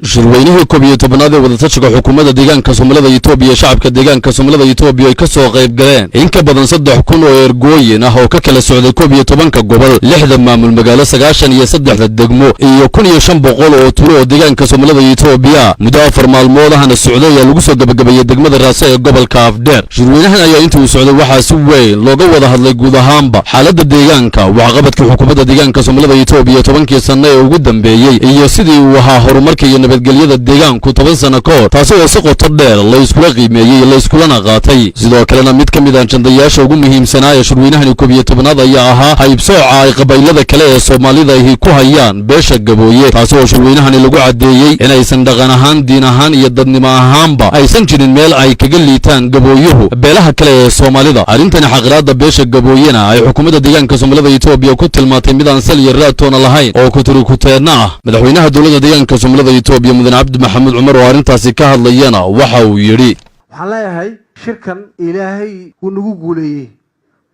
shirweynaha koobiyo tobnaad ee wadatashiga xukuumadda deegaanka Soomaalida Itoobiya shacabka deegaanka Soomaalida Itoobiya ay ka soo qayb galeen in ka badan 3,000 oo ergooyin ah oo ka kala socday 12 gobol 6 maamul magaalo 93 degmo iyo 1,500 oo tuulo oo deegaanka Soomaalida Itoobiya muddo 4 maalmood ahna socday ayaa lagu soo gabagabeeyay degmada Raasa ee gobolka Afdheer. shirweynahan ayaa intii uu socday waxaa si weyn looga wada hadlay guud ahaanba xaaladda deegaanka waxqabadka xukuumadda deegaanka Soomaalida Itoobiya 10 sano ee ugu dambeeyay iyo sidii uu ahaa horumarka iyo nabadgelyada deegaanku 10 sano ka hor taas oo si qoto dheer la isku qiimeeyay la isku qaatay. sidoo kalena mid ka mid ah jandayaasha ugu muhiimsanaa ee shirweynahan koobiyo tobnaad ayaa ahaa haybsooca ay qabaylada kale ee Soomaalida ay ku hayaan beesha Gabooye taas oo shirweynahan lagu cadeeyay in aysan dhaqan ahaan diin ahaan iyo dadnimo ahaanba aysan jirin meel ay kaga liitaan Gabooyuhu beelaha kale ee Soomaalida. arrintan xaqraada beesha Gabooyena ay xukuumadda deegaanka Soomaalida Itoobiya ku tilmaantay mid aan sal iyo raatoona lahayn oo ku turkuteena ah. madaxweynaha dowladda deegaanka Soomaalida Itoobiya mudane Cabdi Maxamed Cumar oo arrintaasi ka hadlayana waxa uu yiri waxaan leeyahay shirkan ilaahay uu nagu guuleeyay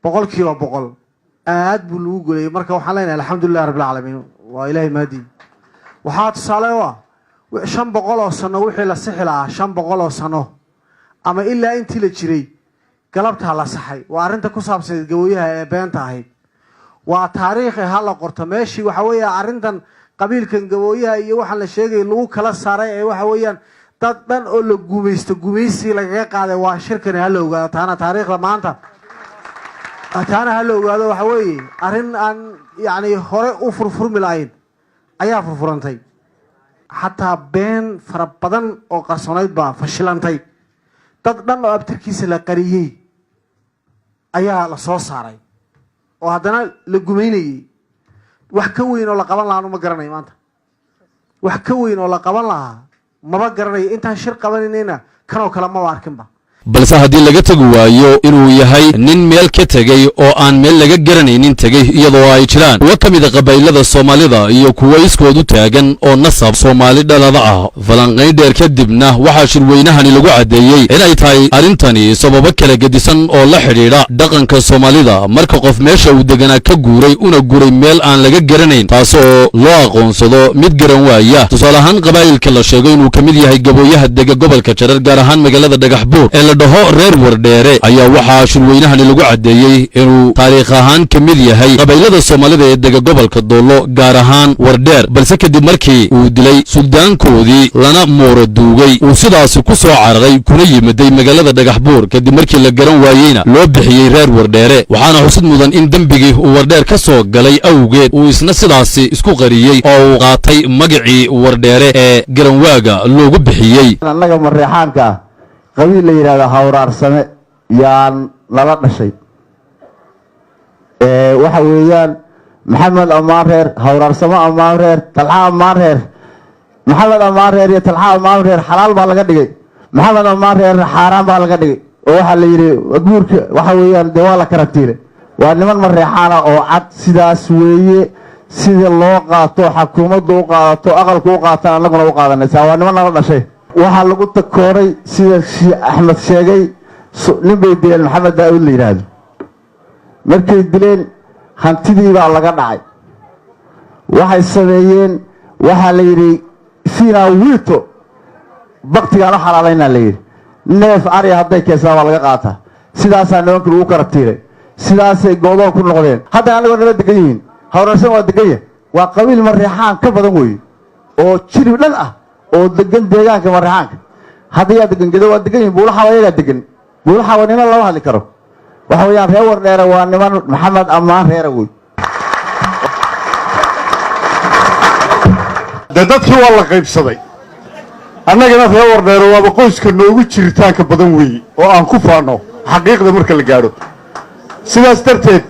100% aad buu nagu guuleeyay marka waxaan leenahay alxamdulillaah rabbil caalamiin waa ilaahay maadi waxa tusaale waa 500 oo sano wixii la sixi lahaa 500 oo sano ama ilaa intii la jiray galabta la saxay waa arrinta ku saabsan Gabooyaha ee beenta ahayd waa taariikh hal la qorto meeshii waxa weeye arrintan qabiilkan Gabooyaha iyo waxa la sheegay lagu kala saaray ee waxa weeyaan dad dhan oo la gumaysi laga qaaday waa shirkan hal ogaado taana taariikhda maanta taana hal ogaado waxa weeye arrin aan yaani hore u furfurmi lahayn ayaa furfurantay hatta been fara badan oo qarsoonayd baa fashilantay dad dhan oo abtirkiisa la qariyay ayaa la soo saaray oo haddana la gumaynayay wax ka weyn oo la qaban lahaa ma garanay maanta wax ka weyn oo la qaban lahaa ma garanay intaan shir qabanayna kanoo kala ma arkinba balse haddii laga tago waayo inuu yahay nin meel ka tagay oo aan meel laga garanaynin tagay iyadoo ay jiraan kuwa ka mid ah qabaylada Soomaalida iyo kuwa iskoodu taagan oo nasab Soomaali dhalada ah falanqayn dheer kadibna waxaa shirweynahani lagu cadeeyay inay tahay arintani sababo kala gedisan oo la xiriira dhaqanka Soomaalida marka qof meesha uu deganaa ka guuray una guuray meel aan laga garanayn taas oo loo aqoonsado mid garan waaya. tusaale ahaan qabaylka la sheegay inuu ka mid yahay Gabooyaha dega gobolka Jarar gaar ahaan magaalada Dhagaxbuur ee dhaho reer Wardheere ayaa waxaa shirweynahan lagu cadeeyay inuu taariikh ahaan ka mid yahay qabaylada Soomaalida ee dega gobolka Doolo gaar ahaan Wardheer balse kadib markii uu dilay suldaankoodii lana mooro duugay uu sidaas ku soo cararay kuna yimaday magaalada Dhagaxbuur kadib markii la garan waayayna loo bixiyay reer Wardheere waxaana xusid mudan in dambigii uu Wardheer ka soo galay awgeed uu isna sidaas isku qariyay oo uu qaatay magacii Wardheere ee garanwaaga loogu bixiyay. annaga mareexaanka qabiil la yiraahdo hawraarsame yaan lala dhashay waxa weeyaan maxamed amaareer hawraarsame amaareer talxa amaareer maxamed amaareer iyo talxa amaareer xalaal baa laga dhigay maxamed amaareer xaaraan baa laga dhigay oo waxa la yiri guurka waxa weeyaan de waa la karantiilay waa niman mareexaan ah oo cad sidaas weeye sida loo qaato xukuumaddu u qaato aqalku u qaataan annaguna u qaadanaysaa waa niman nala dhashay waxa lagu takooray sida Axmed sheegay nin bay dileen Maxamed Daawud la yiraahdo markay dileen hantidii baa laga dhacay waxay sameeyeen waxa la yiri sina wiito baqtiga la xalaalayna la yiri neef ari haday keesay waa laga qaataa sidaas aan nimanku ugu kartiilay sidaas ay go'doon ku noqdeen hadda anagu nala degan yihiin hawrarsan waa degan yahay waa qabiil mareexaan ka badan weey oo jiri dhan ah oo degan deegaanka mareexaanka hadii degan gedo waa degan buulaha wayaga degan buulaha waa niman laba hadli karo waxa weeyaan reer Wardheere waa niman Maxamed Amaan reer way dadkii waa la qaybsaday annagana reer Wardheere waa qoyska noogu jiritaanka badan weey oo aan ku faano xaqiiqda marka la gaaro sidaas darteed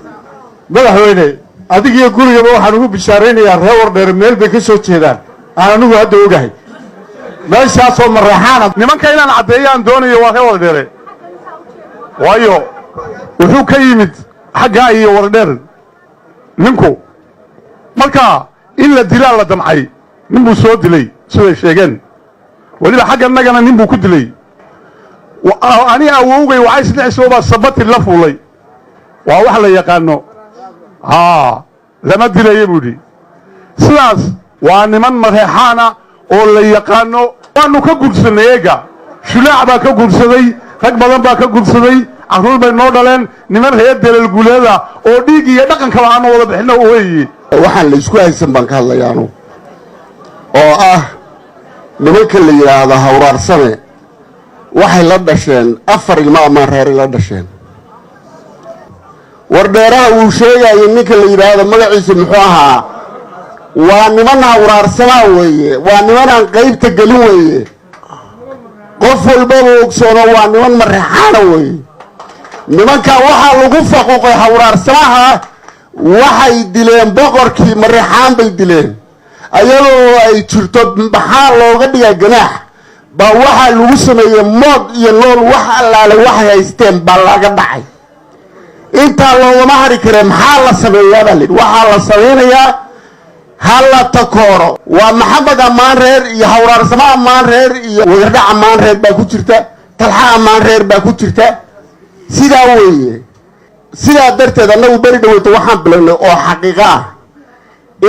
madaxweyne adiga gurigaba waxaan ugu bishaareynayaa reer Wardheere meel bay ka soo jeedaan aan anigu hadda ogahay meeshaas oo mareexaan nimanka inaan cadeeyaan doonayo waa reer Wardheere waayo wuxuu ka yimid xagga iyo Wardheere ninku marka in la dilaa la damcay nin buu soo dilay sida sheegeen waliba xagga nagana nin buu ku dilay ani awowgay waxay sidii baa sabati la fuulay waa wax la yaqaano lama dilay buudi sidaas waa niman mareexaana oo la yaqaano waanu ka guursanay eega shulaac baa ka guursaday rag badan baa ka guursaday carruur bay noo dhaleen niman reer dalal guuleeda oo dhiig iyo dhaqan kala aanu wada bixino weeye waxaan la isku haysan baan ka hadlayaanu oo ah nimanka la yiraahdo hawraarsame waxay la dhasheen 4 ilmo ama reer la dhasheen wardheeraha uu sheegay ninka la yiraahdo magaciisa muxuu ahaa waa niman hawraarsama weeye waa niman aan qaybta galin weeye qof walba oo ogsoono waa niman marxaana weeye nimanka waxa lagu faquuqay hawraarsamaha waxay dileen boqorkii marxaan bay dileen ayadoo ay jirto maxaa looga dhigay ganaax baa waxa lagu sameeyay mood iyo nool wax allaale waxay haysteen baa laga dhacay inta looma hari kare maxaa la sameeyaa balid waxa la sameeyaa hala takooro waa maxamed amaan reer iyo hawraarsama amaan reer iyo wada amaan reer baa ku jirta talxa amaan reer baa ku jirta sidaa weeye sidaa darteed anagu bari dhaweyto waxaan bilownay oo xaqiiqo ah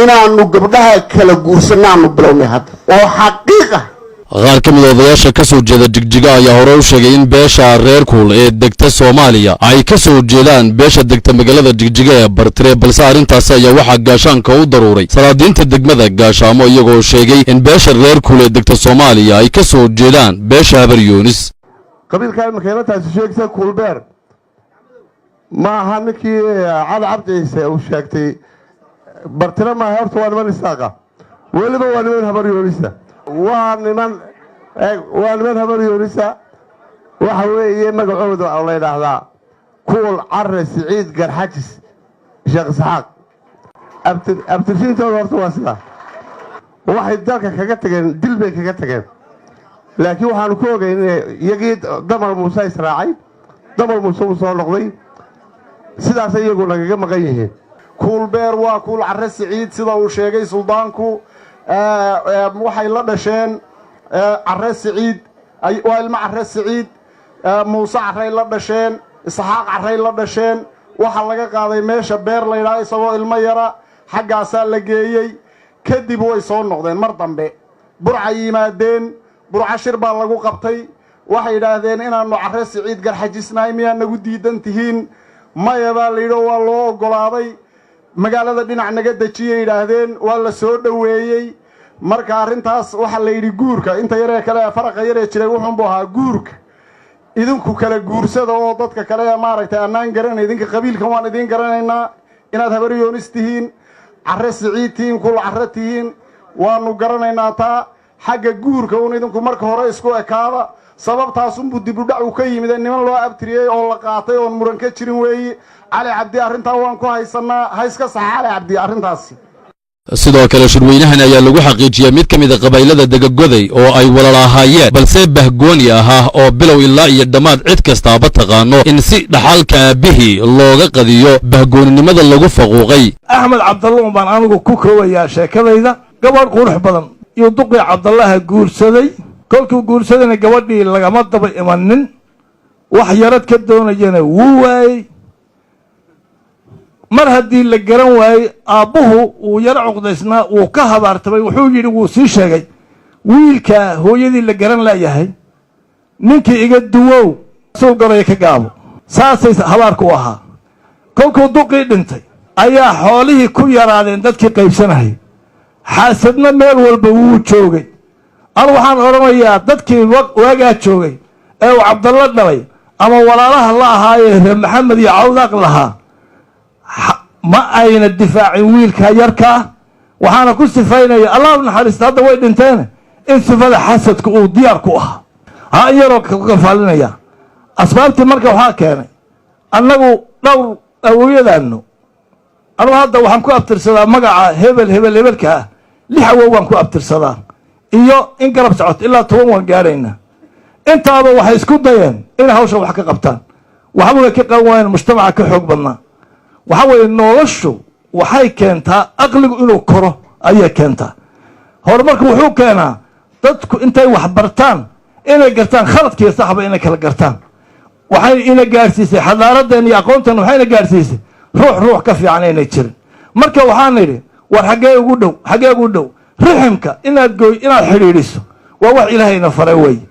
inaanu gabdhaha kala guursanaanu bilownay hadda oo xaqiiqa qaar ka mid ah odayaasha ka soo jeeda jigjiga ayaa hore u sheegay in beesha reer kuul ee degta Soomaaliya ay ka soo jeedaan beesha degta magaalada jigjiga ee Bartire balse arrintaas ayaa waxa gaashaanka u daruuray salaadiinta degmada gaashaamo iyagoo sheegay in beesha reer kuul ee degta Soomaaliya ay ka soo jeedaan beesha Habar Yunis qabiilka makiinadaas sheegtay Kuulbeer ma aha ninkii cad cabdiise uu sheegtay Bartire ma horta waa niman isaaqa waliba waa niman Habar Yunis waa niman Habar Yunis waxa weeye magacooda oo la yiraahdaa Kuul Carre Siciid Garxajis Sheekh Isxaaq abtirsiintooda horta waa sida waxay dalka kaga tageen dil bay kaga tageen laakiin waxaanu ku ogeynay iyagii Damal Muuse Israaciil Damal Muuse soo noqday sidaas iyagu nagaga maqan yihiin Kuulbeer waa Kuul Carre Siciid sida uu sheegay suldaanku waxay la dhasheen Carre Siciid waa ilmo Carre Siciid Muuse Carre la dhasheen Isxaaq Carre la dhasheen waxa laga qaaday meesha beer la yiraahdo isagoo ilmo yara xaggaasa la geeyay kadib way soo noqdeen mar dambe burca yimaadeen burca shir baa lagu qabtay waxay yiraahdeen inaanu Carre Siciid Garxajisnaay miyaa nagu diidan tihiin maya baa la yidhi waa loo ogolaaday magaalada dhinac naga dajiyay yiraahdeen waa la soo dhaweeyay marka arintaas waxa la yiri guurka inta yaree kale faraqa yaree jiray wuxuu boohaa guurka idinku kala guursada oo dadka kale maaragtay anaan garanay idinka qabiilkan waan idin garanaynaa inaad Habar Yunis tihiin Carre Siciid tihiin Kuul Carre tihiin waanu garanaynaa taa xagga guurka uu idinku marka hore isku ekaada sababtaas uu dib u dhac u ka yimid niman loo abtiriyay oo la qaatay oo muran ka jirin weeye Cali Cabdi arinta waan ku haysanaa hayska sax Cali Cabdi arintaas sidoo kale shirweynahan ayaa lagu xaqiijiyay mid kamid ah qabaylada dagagoday oo ay walalaahayeen balse bahgooni ah oo bilow ilaa iyo dhamaad cid kasta taqaano in si dhaxalka bihi looga qadiyo bahgooninimada lagu faquuqay Axmed Cabdallah baan anigu ku koobayaa sheekadayda gabadh qurux badan iyo duqii Cabdallah guursaday kolkuu guursadayna gabadhii lagama daba imanin wax yarad ka doonayana wuu waayay mar haddii la garan waayay aabbuhu uu yar cuqdaysnaa uu ka habaartamay wuxuu yidhi wuu sii sheegay wiilka hooyadii la garan laayahay ninkii iga duwow soo galay ka gaabo saasay habaarku ahaa kolkuu duqii dhintay ayaa xoolihii ku yaraadeen dadkii qaybsanayay xaasadna meel walba wuu joogay anu waxaan oranayaa dadkii waagaa joogay ee uu Cabdalla dhalay ama walaalaha la ahaayee reer Maxamed iyo Cawdaaq lahaa ma ayna difaacin wiilka yarka waxaana ku sifaynaya Allah naxariista hadda way dhinteen in sifada xasadku uu diyaar ku ah ha yaroo ka faalinaya asbaabtii marka waxa keenay annagu dhowr awiyadaano anu hadda waxaan ku abtirsadaa magaca hebelka lix awow waan ku abtirsadaa iyo in garab socod ilaa 10 waan gaarayna intaaba waxay isku dayeen in hawsha wax ka qabtaan waxba ka qawan mujtamaca ka xoog badnaa waxa way noloshu waxay keentaa aqligu inuu koro ayay keentaa horumarku wuxuu keenaa dadku intay wax bartaan inay gartaan khaladkiisa saxba inay kala gartaan waxay ina gaarsiisay xadaaradeen iyo aqoontan waxayna gaarsiisay ruux ka fiican inay jirin marka waxaan nidhi war xagee ugu dhow riximka inaad xidhiidhiso waa wax ilaahayna faray weeye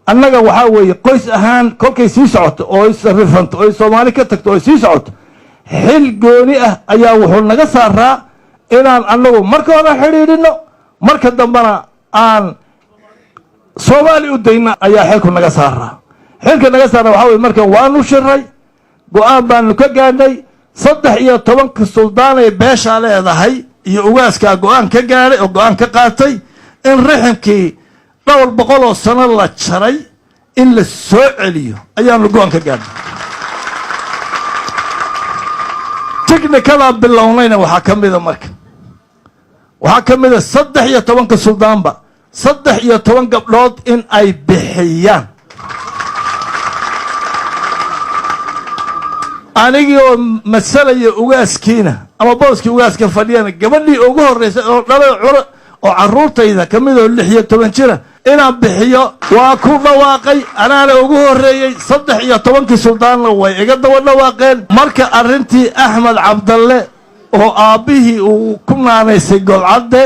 annaga waxaa weeye qoys ahaan kolkay sii socoto oo isrifanto oo soomaali ka tagto oo sii socoto xil gooni ah ayaa wuxuu naga saaraa inaan annagu marka hore xidhiidhino marka dambena aan soomaali u dayna ayaa xilku naga saaraa xilka naga saaraa waxaa weye markan waanu shiray go-aan baanu ka gaadhnay 13 suldaan ay beeshaa leedahay iyo ugaaskaa go-aan ka gaadhay oo go-aan ka qaatay in riximkii 200 sano la jaray in la soo celiyo ayaanu go-aan ka gaadhnay tiknikadaa bilownayna waxaa ka mida marka waxaa ka mida 13 suldaanba 13 gabdhood in ay bixiyaan anigii oo masalaya ugaaskiina ama booskii ugaaska fadhiyana gabadhii ugu horeysay oo dhalay curo oo caruurtayda ka mid oo 16 jira inaan bixiyo waa ku dhawaaqay anaana ugu horeeyay 13 suldaanna way iga daba dhawaaqeen marka arrintii Axmed Cabdalle oo aabihii uu ku naanaysay golcadde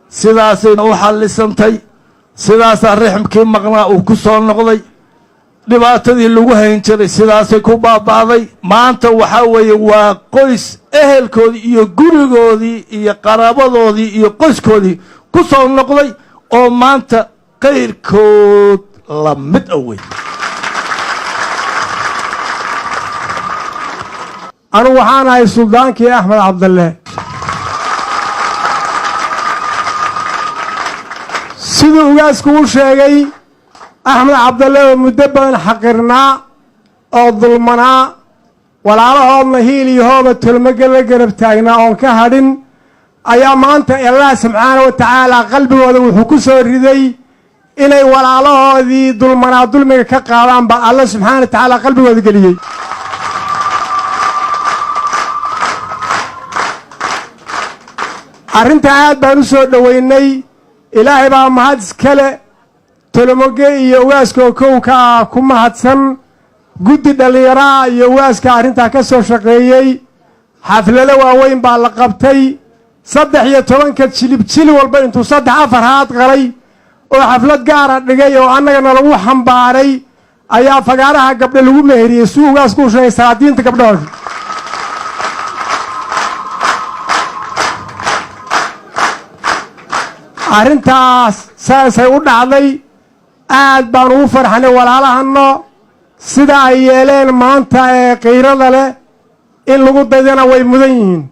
sidaasayna u xallisantay sidaasaa riximkii maqnaa uu ku soo noqday dhibaatadii lagu hayn jiray sidaasay ku baaba'day maanta waxaa weeye waa qoys ehelkoodii iyo gurigoodii iyo qaraabadoodii iyo qoyskoodii ku soo noqday oo maanta qayrkood la mid awey anigu waxaan ahay suldaankii Axmed Cabdalle siduu ugaasku u sheegay Axmed Cabdalle oo muddo badan xaqirnaa oo dulmanaa walaalahoodna hiil iyo hooba tulmaga la garab taagnaa oon ka hadhin ayaa maanta Allah subxaanahu wa tacaala qalbigooda wuxuu ku soo riday inay walaalahoodii dulmanaa dulmiga ka qaadaan ba Allah subxaanahu wa tacaala qalbigooda geliyey arrinta aad baan u soo dhaweynay ilaahay baa mahad iskale tolomoge iyo ugaaska kowka ku mahadsan guddi dhalinyaraha iyo ugaaska arrintaa ka soo shaqeeyey xaflado waaweyn baa la qabtay 13 jilib walba intuu 3-4 haad qalay oo xaflad gaara dhigay oo annagana lagu xambaaray ayaa fagaaraha gabdho lagu meheriyey si ugaasku u sheegay salaadiinta gabdhahooda arrintaas saasay u dhacday aad baan ugu farxanay walaalahano sida ay yeeleen maanta ee qiirada leh in lagu daydana way mudan yihiin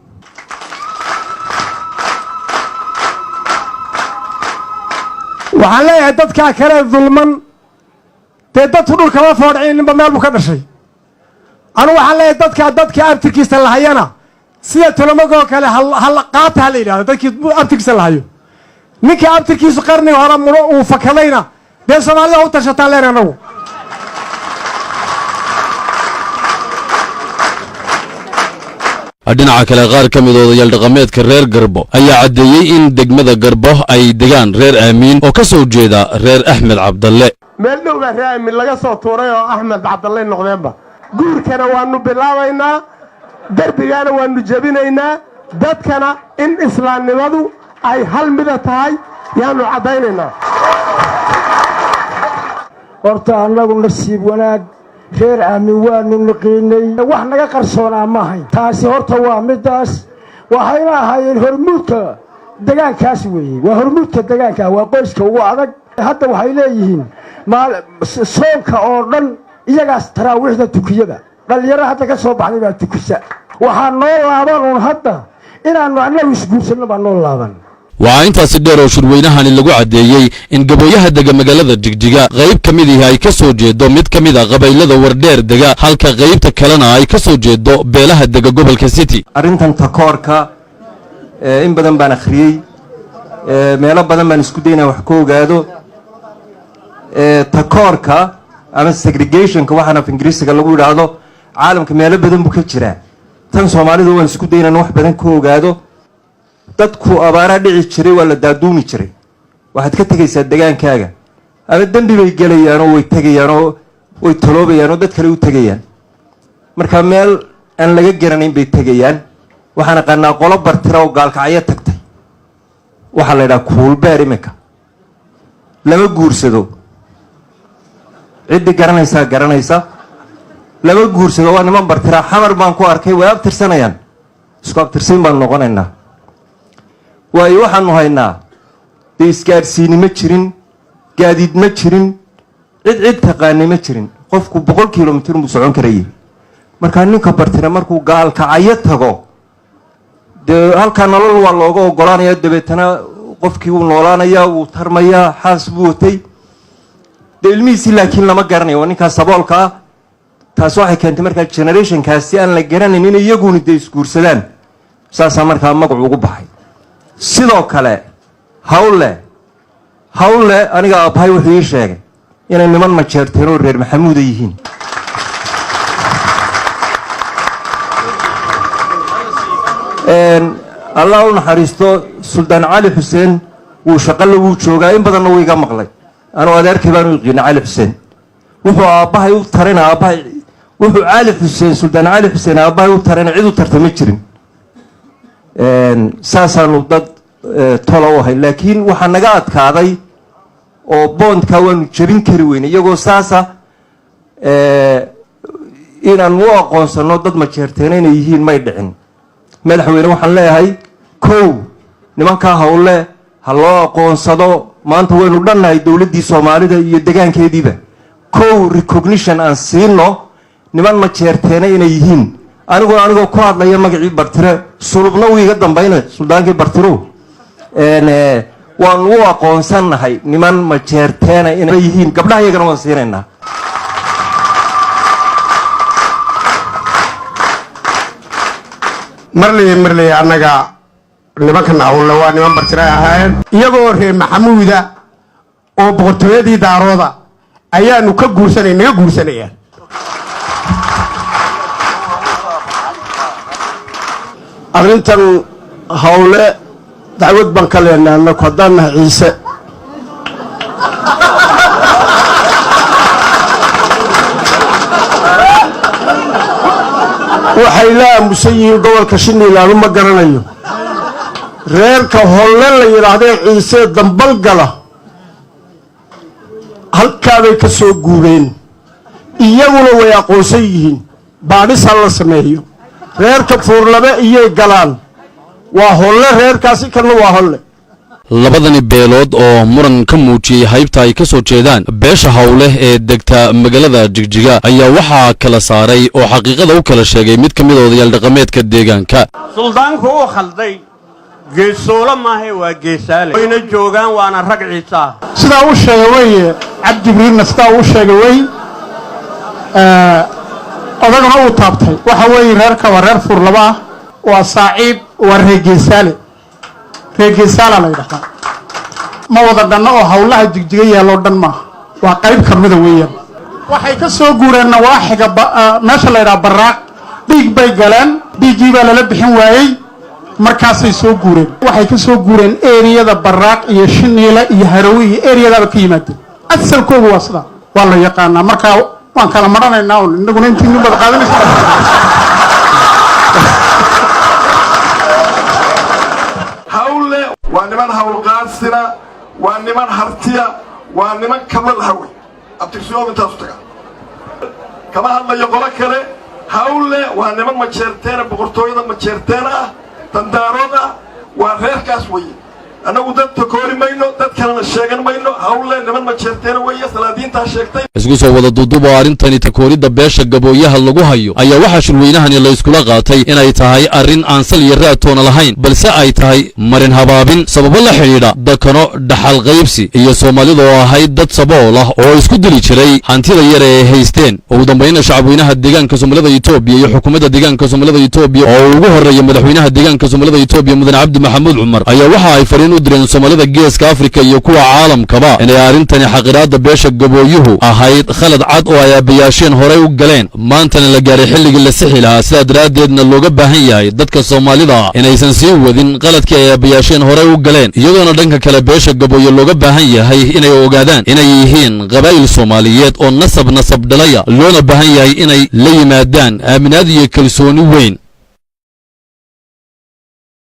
waxaan leeyahay dadkaa kale dulman dee dadku dhulkama foodhicin ninba meel buu ka dhashay anugu waxaan leeyahay dadkii abtirkiisa lahayana sida tolomagoo kale qaata ha la yidhahdo dadkii abtirkiisa lahayo ninkii abtirkiisu qarniga hore mudo uu fakadayna dee soomaalida u tashataan leen anagu dhinaca kale qaar ka mid odayaal dhaqameedka reer Garbo ayaa cadeeyay in degmada Garbo ay degaan reer Aamin oo ka soo jeeda reer Axmed Cabdalle meel dhow baa reer Aamin laga soo tuuray oo Axmed Cabdalle noqdeenba guurkana waanu bilaabaynaa darbigana waanu jabinaynaa dadkana in islaamnimadu ay hal mid tahay yaanu cadaynaynaa horta annagu nasiib wanaag reer Aamin waanu naqiinay wax naga qarsoonaa ma ahayn taasi horta waa midaas waxayna ahaayeen hormuudka deegaankaas weeye waa hormuudka deegaanka waa qoyska ugu adag hadda waxay leeyihiin soonka oo dhan iyagaas taraawiixda tukiyada dhalinyaro hadda ka soo baxday baa tukisa waxaa noo laaban uun hadda inaannu annagu isguursanno baa noo laaban waxaa intaasi dheer oo shirweynahani lagu cadeeyey in gabooyaha dega magaalada Jigjiga qayb ka mid ah ay ka soo jeedo mid ka mid ah qabaylada wardheer dega halka qaybta kalena ay ka soo jeedo beelaha dega gobolka City arrintan takoorka in badan baan akhriyay meelo badan baan isku daynaa wax ku ogaado takoorka ama segregationka waxaan af Ingiriisiga lagu yiraahdo caalamka meelo badan buu ka jiraa tan Soomaalidu waan isku daynaa wax badan ku ogaado dadku abaara dhici jiray waa la daaduumi jiray waxaad ka tagaysaa degaankaaga ama dambi bay galayaan oo way tagayaan oo way taloobayaan oo dad kale u tagayaan marka meel aan laga garanayn bay tagayaan waxaan aqaanaa qolo bartira oo gaalkacyo tagtay waxaa la yidhaha kuulbeer iminka lama guursado ciddii garanaysaa garanaysa lama guursado waa niman bartiraa xamar baan ku arkay way abtirsanayaan isku abtirsiin baan noqonaynaa waayo waxaanu haynaa dee isgaadhsiini ma jirin gaadiid ma jirin cid taqaanay ma jirin qofku 100 kilomitir buu socon karayay markaa ninka bartira markuu gaalkacayo tago dee halkaa nolol waa looga ogolaanaya dabeetana qofkii wuu noolaanayaa wuu tarmayaa xaas buu watay dee ilmihiisii laakiin lama garanayo waa ninkaa saboolka ah taas waxay keentay markaa generationkaasi aan la garanayn in iyaguna dee isguursadaan saasaa markaa magacu ugu baxay sidoo kale hawle aniga aabbahay wuxuu ii sheegay inay niman majeerteen oo reer maxamuuda yihiin allah u naxariisto suldaan cali xuseen wuu shaqale wuu joogaa in badanna wuu iga maqlay anuu adeerkay baan u yiqiina cali xuseen wuxuu aabbahay u tarayna aabbahay wuxuu cali xuseen suldaan cali xuseen aabbahay u tarayna cid u tarta ma jirin saasaanu dad tolo u ahay laakiin waxaa naga adkaaday oo boondkaa waanu jebin kari weyne iyagoo saasa inaan u aqoonsano dad majeerteena inay yihiin may dhicin madaxweyne waxaan leeyahay kow nimankaa hawle ha loo aqoonsado maanta waynu dhannahay dowladdii soomaalida iyo degaankeediiba kow recognition aan siino niman majeerteena inay yihiin anigoo ku hadlaya magacii bartire sulubna wuu iga dambaynay suldaankii bartirow waanu u aqoonsannahay niman majeerteena inay yihiin gabdhaha iyagana waan siinaynaa marley annaga nimankan hawle waa niman bartire ahaayeen iyagoo reer maxamuuda oo boqortooyadii daarooda ayaanu naga guursanayaan arrintan hawle dacwad baan ka leenahay annagu haddaan nahay ciise waxay la aamusan yihiin gobolka shiniilaanu ma garanayo reerka holle la yidhaahdee ciise dambal gala halkaabay ka soo guureen iyaguna way aqoonsan yihiin baadhis ha la sameeyo reerka fuurlabe iyay galaan waa holle reerkaasi kana waa holle labadani beelood oo muran ka muujiyey haybta ay ka soo jeedaan beesha hawle ee degta magaalada jigjiga ayaa waxaa kala saaray oo xaqiiqada u kala sheegay mid ka mid odayaal dhaqameedka deegaanka suldaanku uu khalday geesoolo maahe waa geesaale wayna joogaan waana rag ciisa sidaa uu sheegay weeye cabdibriilna sidaa uu sheegay wey odagana uu taabtay waxa weeye reerka waa reer fuurlaba ah waa saaciib waa reegeesaala la yidhahdaa ma wada dhanno oo hawlaha jigjiga yaaloo dhan maaha waa qayb ka mida weeyaan waxay ka soo guureen nawaaxiga meesha la yidhaha baraaq dhiig bay galeen dhiiggii baa lala bixin waayey markaasay soo guureen waxay ka soo guureen eriyada baraaq iyo shiniila iyo harawi iyo eriyadaaba ka yimaadeen asalkoodu waa sidaa waa la yaqaanaa markaa waan kala maranaynaa un innaguna intii nin bad qaadanaysa waa niman hawlqaadsina waa niman hartiya waa niman kabal hawe abtirsiyoob intaasu taga kama hadlayo qolo kale hawle waa niman majeerteena boqortooyada majeerteena ah dandaarood ah waa reerkaas weye annagu dad takoori mayno dad kalena sheegan mayno hawle niman majeerteena weeye salaadiintaa sheegtay isku soo wada duuduba arrintani takooridda beesha gabooyaha lagu hayo ayaa waxaa shirweynahani la iskula qaatay inay tahay arrin aan sal iyo raatoona lahayn balse ay tahay marin habaabin sababo la xidhiidha dakano dhaxal qaybsi iyo soomaalida oo ahayd dad sabool ah oo isku dili jiray hantida yar ee haysteen ugu dambayna shacabweynaha deegaanka soomaalida Itoobiya iyo xukuumadda deegaanka soomaalida Itoobiya oo ugu horeeyay madaxweynaha deegaanka soomaalida Itoobiya mudane Cabdi Maxamuud Cumar ayaa waxa ay fariin u direen soomaalida geeska Afrika iyo kuwa caalamkaba inay arrintani xaqiraadda beesha gabooyuhu ahayd khalad cad oo ay abayaasheen horay u galeen maantana la gaaray xilligii la sixi lahaa sidaa daraaddeedna looga baahan yahay dadka Soomaalida inaysan sii wadin qaladkii ay abayaasheen horay u galeen iyadoona dhanka kale beesha gabooyo looga baahan yahay inay ogaadaan inay yihiin qabaa'il Soomaaliyeed oo nasab dhalaya loona baahan yahay inay la yimaadaan aaminaad iyo kalsooni weyn